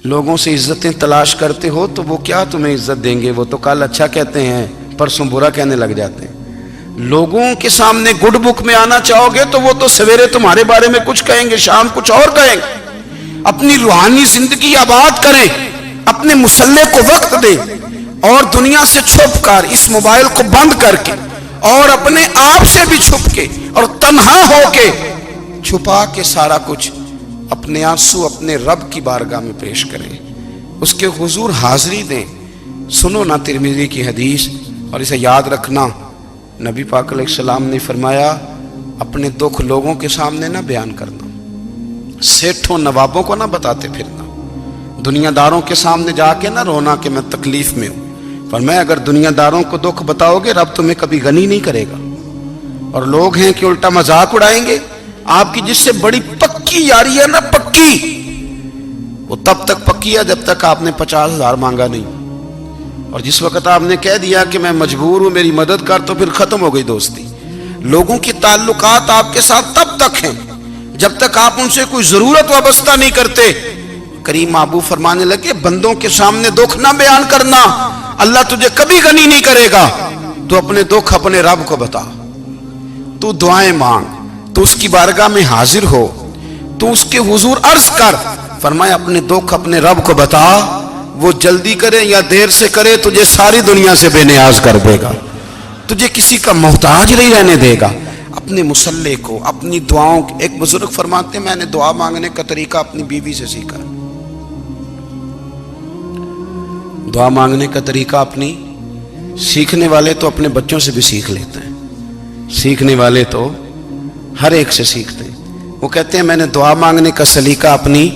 لوگوں سے عزتیں تلاش کرتے ہو تو وہ کیا تمہیں عزت دیں گے؟ وہ تو کل اچھا کہتے ہیں، پرسوں برا کہنے لگ جاتے ہیں۔ لوگوں کے سامنے گڈ بک میں آنا چاہو گے تو وہ تو سویرے تمہارے بارے میں کچھ کہیں گے، شام کچھ اور کہیں گے۔ اپنی روحانی زندگی آباد کریں، اپنے مسلح کو وقت دیں، اور دنیا سے چھپ کر اس موبائل کو بند کر کے اور اپنے آپ سے بھی چھپ کے اور تنہا ہو کے چھپا کے سارا کچھ اپنے آنسو اپنے رب کی بارگاہ میں پیش کریں، اس کے حضور حاضری دیں۔ سنو نا ترمذی کی حدیث، اور اسے یاد رکھنا، نبی پاک علیہ السلام نے فرمایا اپنے دکھ لوگوں کے سامنے نہ بیان کرنا، سیٹھوں نوابوں کو نہ بتاتے پھرنا، دنیا داروں کے سامنے جا کے نہ رونا کہ میں تکلیف میں ہوں۔ فرمایا اگر دنیا داروں کو دکھ بتاؤ گے رب تمہیں کبھی غنی نہیں کرے گا۔ اور لوگ ہیں کہ الٹا مذاق اڑائیں گے آپ کی، جس سے بڑی پکی یاری ہے نا، پکی، وہ تب تک پکی ہے جب تک آپ نے 50,000 مانگا نہیں، اور جس وقت آپ نے کہہ دیا کہ میں مجبور ہوں میری مدد کر، تو پھر ختم ہو گئی دوستی۔ لوگوں کے تعلقات آپ کے ساتھ تب تک ہیں جب تک آپ ان سے کوئی ضرورت وابستہ نہیں کرتے۔ کریم محبوب فرمانے لگے بندوں کے سامنے دکھ نہ بیان کرنا، اللہ تجھے کبھی غنی نہیں کرے گا۔ تو اپنے دکھ اپنے رب کو بتا، تو دعائیں مانگ، تو اس کی بارگاہ میں حاضر ہو، تو اس کے حضور عرض کر۔ فرمایا اپنے دکھ اپنے رب کو بتا، وہ جلدی کرے یا دیر سے کرے تجھے ساری دنیا سے بے نیاز کر دے گا، تجھے کسی کا محتاج نہیں رہنے دے گا۔ اپنے مسلح کو، اپنی دعاؤں، ایک بزرگ فرماتے ہیں میں نے دعا مانگنے کا طریقہ اپنی بیوی سے سیکھا، دعا مانگنے کا طریقہ اپنی، سیکھنے والے تو اپنے بچوں سے بھی سیکھ لیتے ہیں، سیکھنے والے تو ہر ایک سے سیکھتے ہیں۔ وہ کہتے ہیں میں نے دعا مانگنے کا سلیقہ اپنی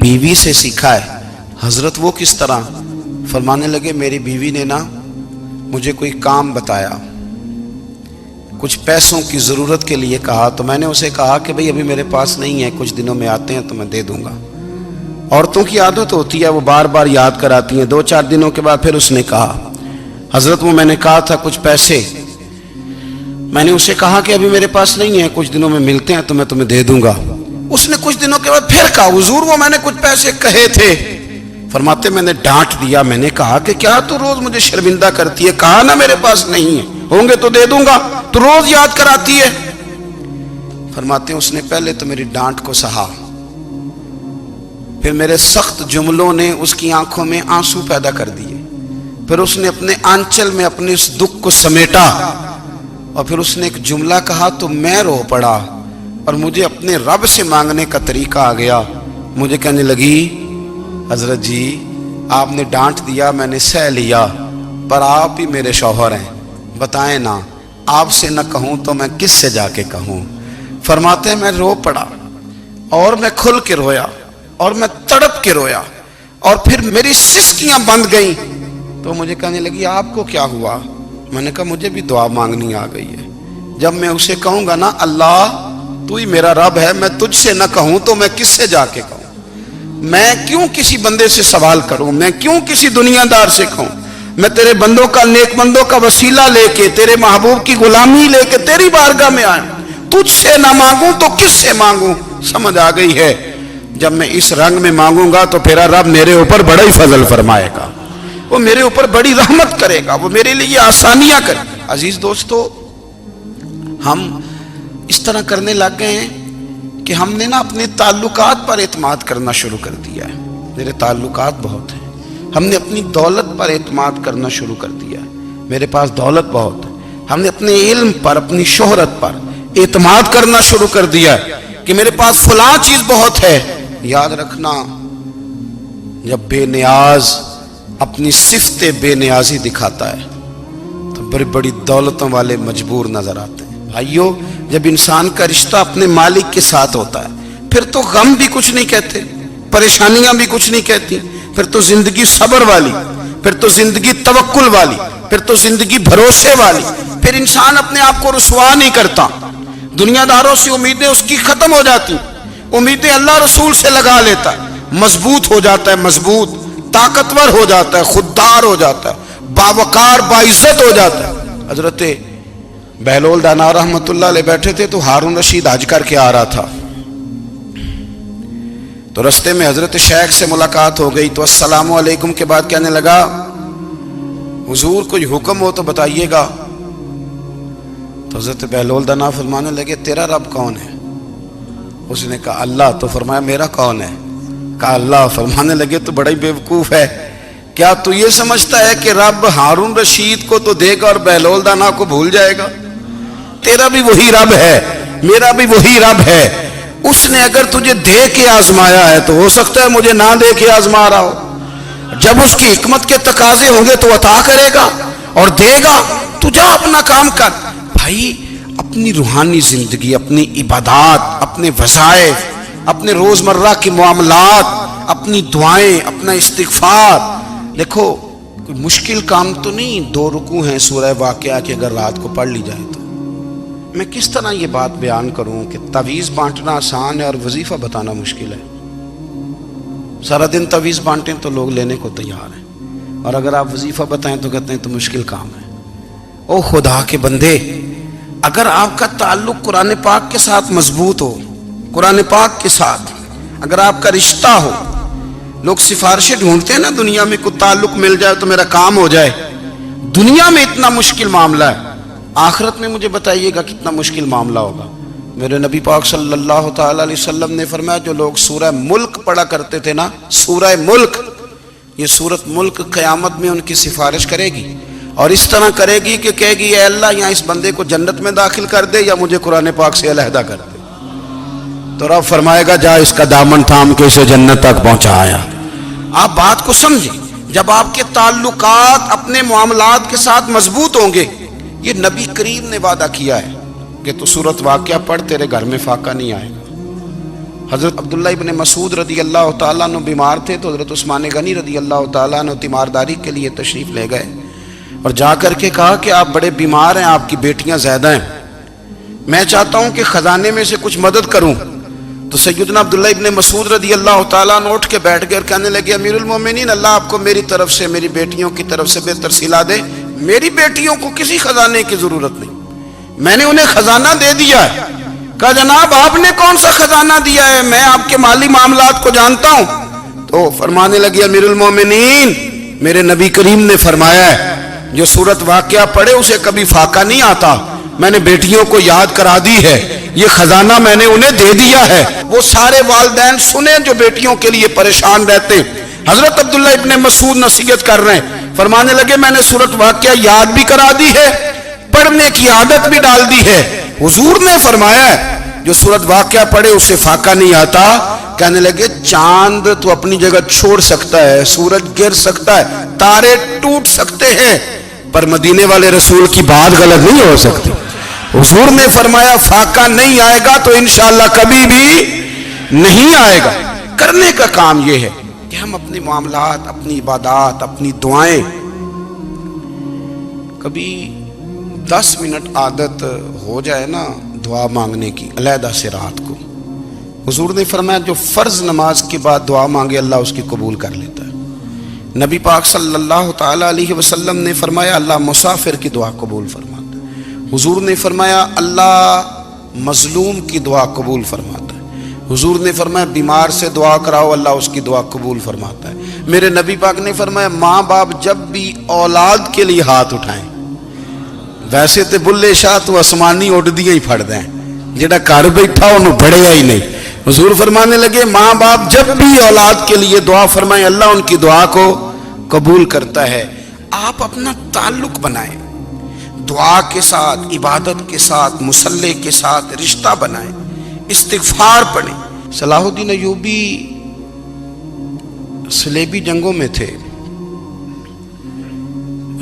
بیوی سے سیکھا ہے۔ حضرت وہ کس طرح؟ فرمانے لگے میری بیوی نے نا مجھے کوئی کام بتایا، کچھ پیسوں کی ضرورت کے لیے کہا، تو میں نے اسے کہا کہ بھئی ابھی میرے پاس نہیں ہے، کچھ دنوں میں آتے ہیں تو میں دے دوں گا۔ عورتوں کی عادت ہوتی ہے وہ بار بار یاد کراتی ہیں، 2-4 دنوں کے بعد پھر اس نے کہا حضرت وہ میں نے کہا تھا کچھ پیسے، میں نے اسے کہا کہ ابھی میرے پاس نہیں ہے، کچھ دنوں میں ملتے ہیں تو میں تمہیں دے دوں گا۔ اس نے کچھ دنوں کے بعد پھر کہا حضور وہ میں نے کچھ پیسے کہے تھے۔ فرماتے میں نے ڈانٹ دیا، میں نے کہا کہ کیا تو روز مجھے شرمندہ کرتی ہے، کہا نا میرے پاس نہیں ہے، ہوں گے تو دے دوں گا، تو روز یاد کراتی ہے۔ فرماتے ہیں اس نے پہلے تو میری ڈانٹ کو سہا، پھر میرے سخت جملوں نے اس کی آنکھوں میں آنسو پیدا کر دیے، پھر اس نے اپنے آنچل میں اپنے اس دکھ کو سمیٹا، اور پھر اس نے ایک جملہ کہا تو میں رو پڑا، اور مجھے اپنے رب سے مانگنے کا طریقہ آ گیا۔ مجھے کہنے لگی حضرت جی آپ نے ڈانٹ دیا میں نے سہ لیا، پر آپ ہی میرے شوہر ہیں، بتائیں نا آپ سے نہ کہوں تو میں کس سے جا کے کہوں۔ فرماتے ہیں میں رو پڑا، اور میں کھل کے رویا، اور میں تڑپ کے رویا، اور پھر میری سسکیاں بند گئیں۔ تو مجھے کہنے لگی آپ کو کیا ہوا؟ میں نے کہا مجھے بھی دعا مانگنی آ گئی ہے، جب میں اسے کہوں گا نا اللہ تو ہی میرا رب ہے، میں تجھ سے نہ کہوں تو میں کس سے جا کے کہوں؟ میں کیوں کسی بندے سے سوال کروں؟ میں کیوں کسی دنیا دار سے کہوں؟ میں تیرے بندوں کا، نیک بندوں کا وسیلہ لے کے، تیرے محبوب کی غلامی لے کے تیری بارگاہ میں آیا، تجھ سے نہ مانگوں تو کس سے مانگوں؟ سمجھ آ گئی ہے؟ جب میں اس رنگ میں مانگوں گا تو پھر رب میرے اوپر بڑا ہی فضل فرمائے گا، وہ میرے اوپر بڑی رحمت کرے گا، وہ میرے لیے آسانیاں کرے گا۔ عزیز دوستو، ہم اس طرح کرنے لگ گئے ہیں کہ ہم نے نا اپنے تعلقات پر اعتماد کرنا شروع کر دیا ہے۔ میرے تعلقات بہت ہیں، ہم نے اپنی دولت پر اعتماد کرنا شروع کر دیا ہے، میرے پاس دولت بہت ہے۔ ہم نے اپنے علم پر، اپنی شہرت پر اعتماد کرنا شروع کر دیا ہے کہ میرے پاس فلاں چیز بہت ہے۔ یاد رکھنا جب بے نیاز اپنی صفت بے نیازی دکھاتا ہے تو بڑی بڑی دولتوں والے مجبور نظر آتے ہیں۔ بھائیو جب انسان کا رشتہ اپنے مالک کے ساتھ ہوتا ہے پھر تو غم بھی کچھ نہیں کہتے، پریشانیاں بھی کچھ نہیں کہتی، پھر تو زندگی صبر والی، پھر تو زندگی توکل والی، پھر تو زندگی بھروسے والی، پھر انسان اپنے آپ کو رسوا نہیں کرتا، دنیا داروں سے امیدیں اس کی ختم ہو جاتی، امیدیں اللہ رسول سے لگا لیتا ہے، مضبوط ہو جاتا ہے، مضبوط، طاقتور ہو جاتا ہے، خوددار ہو جاتا ہے، باوقار باعزت ہو جاتا ہے۔ حضرت بہلول دانا رحمت اللہ علیہ بیٹھے تھے تو ہارون رشید حج کر کے آ رہا تھا، تو رستے میں حضرت شیخ سے ملاقات ہو گئی تو السلام علیکم کے بعد کہنے لگا حضور کوئی حکم ہو تو بتائیے گا. تو حضرت بہلول دانا فرمانے لگے تیرا رب کون ہے؟ اس نے کہا اللہ. تو فرمایا میرا کون ہے؟ کہا اللہ. فرمانے لگے تو بڑا ہی بیوقوف ہے، کیا تو یہ سمجھتا ہے کہ رب ہارون رشید کو تو دے گا اور بہلول دانا کو بھول جائے گا؟ تیرا بھی وہی رب ہے، میرا بھی وہی رب ہے. اس نے اگر تجھے دے کے آزمایا ہے تو ہو سکتا ہے مجھے نہ دے کے آزما رہا ہو. جب اس کی حکمت کے تقاضے ہوں گے تو عطا کرے گا اور دے گا. تو جا اپنا کام کر. بھائی اپنی روحانی زندگی، اپنی عبادات، اپنے وظائف، اپنے روزمرہ کے معاملات، اپنی دعائیں، اپنا استغفار. دیکھو کوئی مشکل کام تو نہیں 2 رکوع ہیں سورہ واقعہ کہ اگر رات کو پڑھ لی جائے تو. میں کس طرح یہ بات بیان کروں کہ تعویذ بانٹنا آسان ہے اور وظیفہ بتانا مشکل ہے. سارا دن تعویذ بانٹیں تو لوگ لینے کو تیار ہیں، اور اگر آپ وظیفہ بتائیں تو کہتے ہیں تو مشکل کام ہے. او خدا کے بندے، اگر آپ کا تعلق قرآن پاک کے ساتھ مضبوط ہو، قرآن پاک کے ساتھ اگر آپ کا رشتہ ہو، لوگ سفارشیں ڈھونڈتے ہیں نا دنیا میں، کوئی تعلق مل جائے تو میرا کام ہو جائے. دنیا میں اتنا مشکل معاملہ ہے، آخرت میں مجھے بتائیے گا کتنا مشکل معاملہ ہوگا. میرے نبی پاک صلی اللہ تعالی علیہ وسلم نے فرمایا جو لوگ سورہ ملک پڑھا کرتے تھے نا، سورہ ملک، یہ سورت ملک قیامت میں ان کی سفارش کرے گی، اور اس طرح کرے گی کہ کہے گی اے اللہ یہاں اس بندے کو جنت میں داخل کر دے یا مجھے قرآن پاک سے علیحدہ کر دے. تو رب فرمائے گا جا اس کا دامن تھام کے اسے جنت تک پہنچایا. آپ بات کو سمجھیں، جب آپ کے تعلقات اپنے معاملات کے ساتھ مضبوط ہوں گے. یہ نبی کریم نے وعدہ کیا ہے کہ تو سورت واقعہ پڑھ تیرے گھر میں فاقہ نہیں آئے گا. حضرت عبداللہ ابن مسعود رضی اللہ تعالیٰ عنہ بیمار تھے تو حضرت عثمان غنی رضی اللہ تعالیٰ عنہ تیمارداری کے لیے تشریف لے گئے اور جا کر کے کہا کہ آپ بڑے بیمار ہیں، آپ کی بیٹیاں زیادہ ہیں، میں چاہتا ہوں کہ خزانے میں سے کچھ مدد کروں. تو سیدنا عبداللہ ابن مسعود رضی اللہ تعالیٰ عنہ اٹھ کے بیٹھ گئے اور کہنے لگے امیر المومنین، اللہ آپ کو میری طرف سے، میری بیٹیوں کی طرف سے بہتر صلہ دے. میری بیٹیوں کو کسی خزانے کی ضرورت نہیں، میں نے انہیں خزانہ دے دیا ہے. کہا جناب آپ نے کون سا خزانہ دیا ہے، میں آپ کے مالی معاملات کو جانتا ہوں. تو فرمانے لگے امیر المومنین، میرے نبی کریم نے فرمایا ہے جو سورت واقعہ پڑھے اسے کبھی فاقہ نہیں آتا. میں نے بیٹیوں کو یاد کرا دی ہے، یہ خزانہ میں نے انہیں دے دیا ہے. وہ سارے والدین سنیں جو بیٹیوں کے لیے پریشان رہتے. حضرت عبداللہ ابن مسعود نصیحت کر رہے ہیں، فرمانے لگے میں نے سورت واقعہ یاد بھی کرا دی ہے، پڑھنے کی عادت بھی ڈال دی ہے. حضور نے فرمایا ہے جو سورت واقعہ پڑھے اسے فاقہ نہیں آتا. کہنے لگے چاند تو اپنی جگہ چھوڑ سکتا ہے، سورج گر سکتا ہے، تارے ٹوٹ سکتے ہیں، پر مدینے والے رسول کی بات غلط نہیں ہو سکتی. حضور نے فرمایا فاقہ نہیں آئے گا تو انشاءاللہ کبھی بھی نہیں آئے گا. کرنے کا کام یہ ہے کہ ہم اپنے معاملات، اپنی عبادات، اپنی دعائیں، کبھی 10 منٹ عادت ہو جائے نا دعا مانگنے کی علیحدہ سے رات کو. حضور نے فرمایا جو فرض نماز کے بعد دعا مانگے اللہ اس کی قبول کر لیتا ہے. نبی پاک صلی اللہ تعالی علیہ وسلم نے فرمایا اللہ مسافر کی دعا قبول فرماتا ہے. حضور نے فرمایا اللہ مظلوم کی دعا قبول فرماتا ہے. حضور نے فرمایا بیمار سے دعا کراؤ اللہ اس کی دعا قبول فرماتا ہے. میرے نبی پاک نے فرمایا ماں باپ جب بھی اولاد کے لیے ہاتھ اٹھائیں، ویسے تے بلے شاہ تو آسمانی اڈ دیا ہی پھڑ دیں، جڑا گھر بیٹھا انہوں بڑھیا ہی نہیں. حضور فرمانے لگے ماں باپ جب بھی اولاد کے لیے دعا فرمائیں اللہ ان کی دعا کو قبول کرتا ہے. آپ اپنا تعلق بنائیں دعا کے ساتھ، عبادت کے ساتھ، مصلی کے ساتھ رشتہ بنائیں، استغفار پڑھیں. صلاح الدین ایوبی صلیبی جنگوں میں تھے،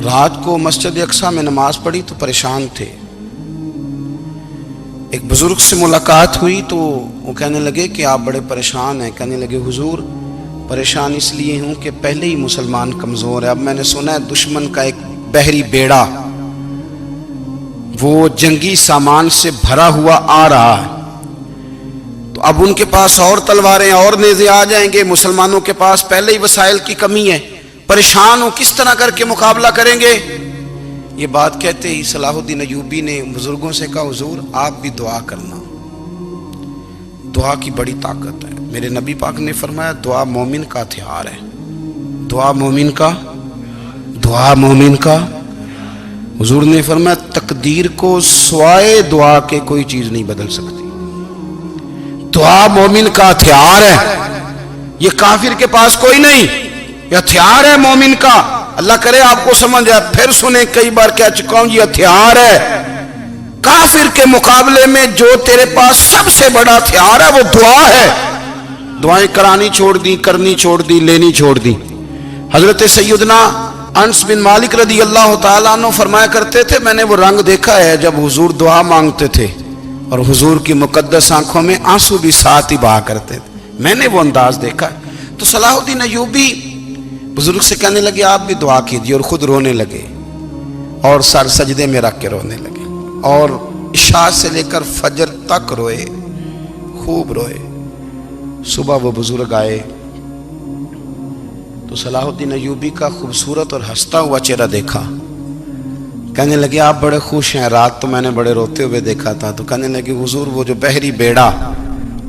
رات کو مسجد اقصیٰ میں نماز پڑھی تو پریشان تھے. ایک بزرگ سے ملاقات ہوئی تو وہ کہنے لگے کہ آپ بڑے پریشان ہیں. کہنے لگے حضور پریشان اس لیے ہوں کہ پہلے ہی مسلمان کمزور ہے، اب میں نے سنا ہے دشمن کا ایک بحری بیڑا وہ جنگی سامان سے بھرا ہوا آ رہا ہے، تو اب ان کے پاس اور تلواریں اور نیزے آ جائیں گے، مسلمانوں کے پاس پہلے ہی وسائل کی کمی ہے، پریشان ہو کس طرح کر کے مقابلہ کریں گے. یہ بات کہتے ہی صلاح الدین ایوبی نے بزرگوں سے کہا حضور آپ بھی دعا کرنا، دعا کی بڑی طاقت ہے. میرے نبی پاک نے فرمایا دعا مومن کا ہتھیار ہے، دعا مومن کا، دعا مومن کا۔ حضور نے فرمایا تقدیر کو سوائے دعا کے کوئی چیز نہیں بدل سکتی، دعا مومن کا ہتھیار ہے، یہ کافر کے پاس کوئی نہیں، یہ ہتھیار ہے مومن کا۔ اللہ کرے آپ کو سمجھ آئے، پھر سنیں، کئی بار کہہ چکا ہوں یہ ہتھیار ہے۔ کافر کے مقابلے میں جو تیرے پاس سب سے بڑا ہتھیار ہے وہ دعا ہے۔ دعائیں کرانی چھوڑ دی، کرنی چھوڑ دی، لینی چھوڑ دی۔ حضرت سیدنا انس بن مالک رضی اللہ تعالیٰ عنہ فرمایا کرتے تھے، میں نے وہ رنگ دیکھا ہے جب حضور دعا مانگتے تھے اور حضور کی مقدس آنکھوں میں آنسو بھی ساتھ ہی بہا کرتے تھے، میں نے وہ انداز دیکھا ہے۔ تو صلاح الدین ایوبی بزرگ سے کہنے لگے آپ بھی دعا کیجیے، اور خود رونے لگے اور سر سجدے میں رکھ کے رونے لگے، اور عشاء سے لے کر فجر تک روئے، خوب روئے۔ صبح وہ بزرگ آئے تو صلاح الدین ایوبی کا خوبصورت اور ہنستا ہوا چہرہ دیکھا، کہنے لگے آپ بڑے خوش ہیں، رات تو میں نے بڑے روتے ہوئے دیکھا تھا۔ تو کہنے لگے حضور وہ جو بحری بیڑا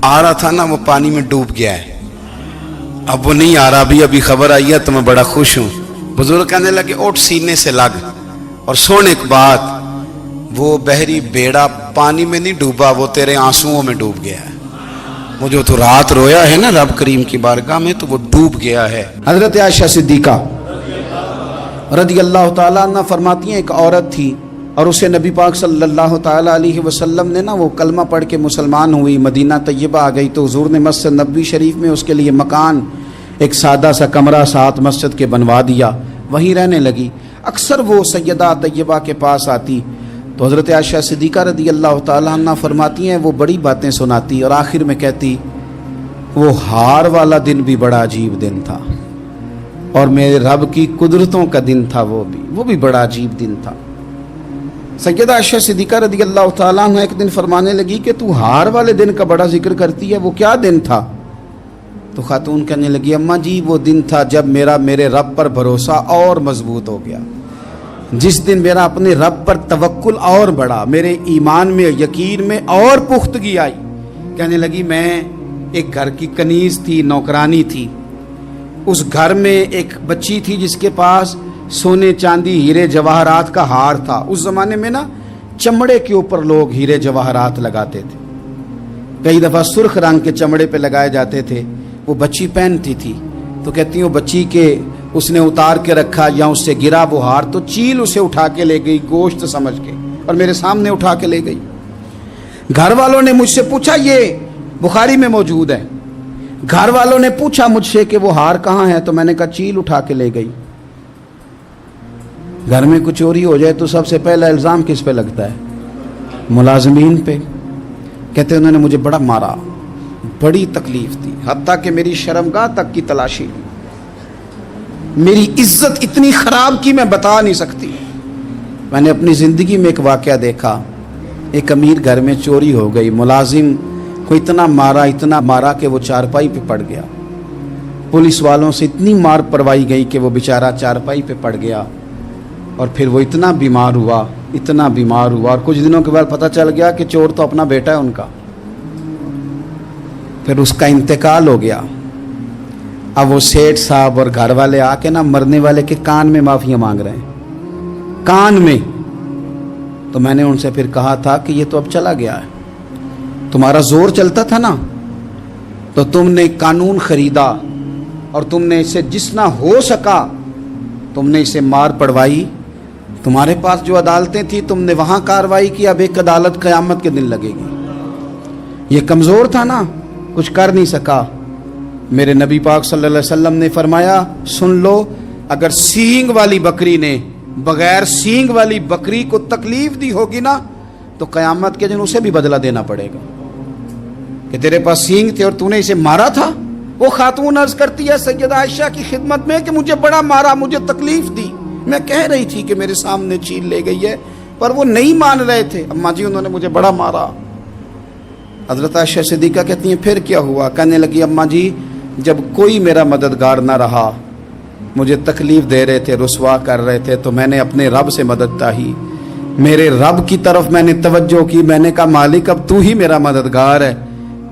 آ رہا تھا نا وہ پانی میں ڈوب گیا ہے، اب وہ نہیں آ رہا، ابھی خبر آئی ہے تو میں بڑا خوش ہوں۔ بزرگ کہنے لگے اٹھ سینے سے لگ اور سن ایک بات، وہ بحری بیڑا پانی میں نہیں ڈوبا، وہ تیرے آنسوؤں میں ڈوب گیا ہے۔ وہ جو تو رات رویا ہے نا رب کریم کی بارگاہ میں تو وہ ڈوب گیا ہے۔ حضرت عائشہ صدیقہ رضی اللہ تعالیٰ عنہ فرماتی ہیں ایک عورت تھی اور اسے نبی پاک صلی اللہ تعالیٰ علیہ وسلم نے نا وہ کلمہ پڑھ کے مسلمان ہوئی، مدینہ طیبہ آ گئی تو حضور نے مسجد نبوی شریف میں اس کے لیے مکان، ایک سادہ سا کمرہ ساتھ مسجد کے بنوا دیا، وہیں رہنے لگی۔ اکثر وہ سیدہ طیبہ کے پاس آتی تو حضرت عائشہ صدیقہ رضی اللہ تعالیٰ عنہ فرماتی ہیں وہ بڑی باتیں سناتی اور آخر میں کہتی وہ ہار والا دن بھی بڑا عجیب دن تھا اور میرے رب کی قدرتوں کا دن تھا، وہ بھی بڑا عجیب دن تھا۔ سیدہ عائشہ صدیقہ رضی اللہ تعالیٰ عنہ ایک دن فرمانے لگی کہ تو ہار والے دن کا بڑا ذکر کرتی ہے، وہ کیا دن تھا؟ تو خاتون کہنے لگی اماں جی وہ دن تھا جب میرے رب پر بھروسہ اور مضبوط ہو گیا، جس دن میرا اپنے رب پر توکل اور بڑھا، میرے ایمان میں یقین میں اور پختگی آئی۔ کہنے لگی میں ایک گھر کی کنیز تھی، نوکرانی تھی، اس گھر میں ایک بچی تھی جس کے پاس سونے چاندی ہیرے جواہرات کا ہار تھا۔ اس زمانے میں نا چمڑے کے اوپر لوگ ہیرے جواہرات لگاتے تھے، کئی دفعہ سرخ رنگ کے چمڑے پہ لگائے جاتے تھے، وہ بچی پہنتی تھی۔ تو کہتی ہیں وہ بچی کے اس نے اتار کے رکھا یا اس سے گرا وہ ہار تو چیل اسے اٹھا کے لے گئی گوشت سمجھ کے اور میرے سامنے اٹھا کے لے گئی۔ گھر والوں نے مجھ سے پوچھا، یہ بخاری میں موجود ہے، گھر والوں نے پوچھا مجھ سے کہ وہ ہار کہاں ہے تو میں نے کہا چیل اٹھا کے لے گئی۔ گھر میں کچھ چوری ہو جائے تو سب سے پہلا الزام کس پہ لگتا ہے؟ ملازمین پہ۔ کہتے انہوں نے مجھے بڑا مارا، بڑی تکلیف تھی، حتیٰ کہ میری شرمگاہ تک کی تلاشی لی، میری عزت اتنی خراب کی میں بتا نہیں سکتی۔ میں نے اپنی زندگی میں ایک واقعہ دیکھا، ایک امیر گھر میں چوری ہو گئی، ملازم کو اتنا مارا کہ وہ چارپائی پہ پڑ گیا، پولیس والوں سے اتنی مار پروائی گئی کہ وہ بیچارہ چارپائی پہ پڑ گیا، اور پھر وہ اتنا بیمار ہوا اور کچھ دنوں کے بعد پتہ چل گیا کہ چور تو اپنا بیٹا ہے ان کا، پھر اس کا انتقال ہو گیا۔ اب وہ سیٹھ صاحب اور گھر والے آ کے نا مرنے والے کے کان میں معافیاں مانگ رہے ہیں، کان میں۔ تو میں نے ان سے پھر کہا تھا کہ یہ تو اب چلا گیا ہے، تمہارا زور چلتا تھا نا تو تم نے قانون خریدا اور تم نے اسے جتنا ہو سکا تم نے اسے مار پڑوائی، تمہارے پاس جو عدالتیں تھیں تم نے وہاں کارروائی کی، اب ایک عدالت قیامت کے دن لگے گی۔ یہ کمزور تھا نا، کچھ کر نہیں سکا۔ میرے نبی پاک صلی اللہ علیہ وسلم نے فرمایا سن لو، اگر سینگ والی بکری نے بغیر سینگ والی بکری کو تکلیف دی ہوگی نا تو قیامت کے دن اسے بھی بدلہ دینا پڑے گا کہ تیرے پاس سینگ تھے اور تو نے اسے مارا تھا۔ وہ خاتون عرض کرتی ہے سیدہ عائشہ کی خدمت میں کہ مجھے بڑا مارا، مجھے تکلیف دی، میں کہہ رہی تھی کہ میرے سامنے چیل لے گئی ہے پر وہ نہیں مان رہے تھے، اماں جی انہوں نے مجھے بڑا مارا۔ حضرت عائشہ صدیقہ کہتی ہیں پھر کیا ہوا؟ کہنے لگی اماں جی جب کوئی میرا مددگار نہ رہا، مجھے تکلیف دے رہے تھے، رسوا کر رہے تھے، تو میں نے اپنے رب سے مدد چاہی، میرے رب کی طرف میں نے توجہ کی، میں نے کہا مالک اب تو ہی میرا مددگار ہے،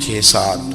6-7,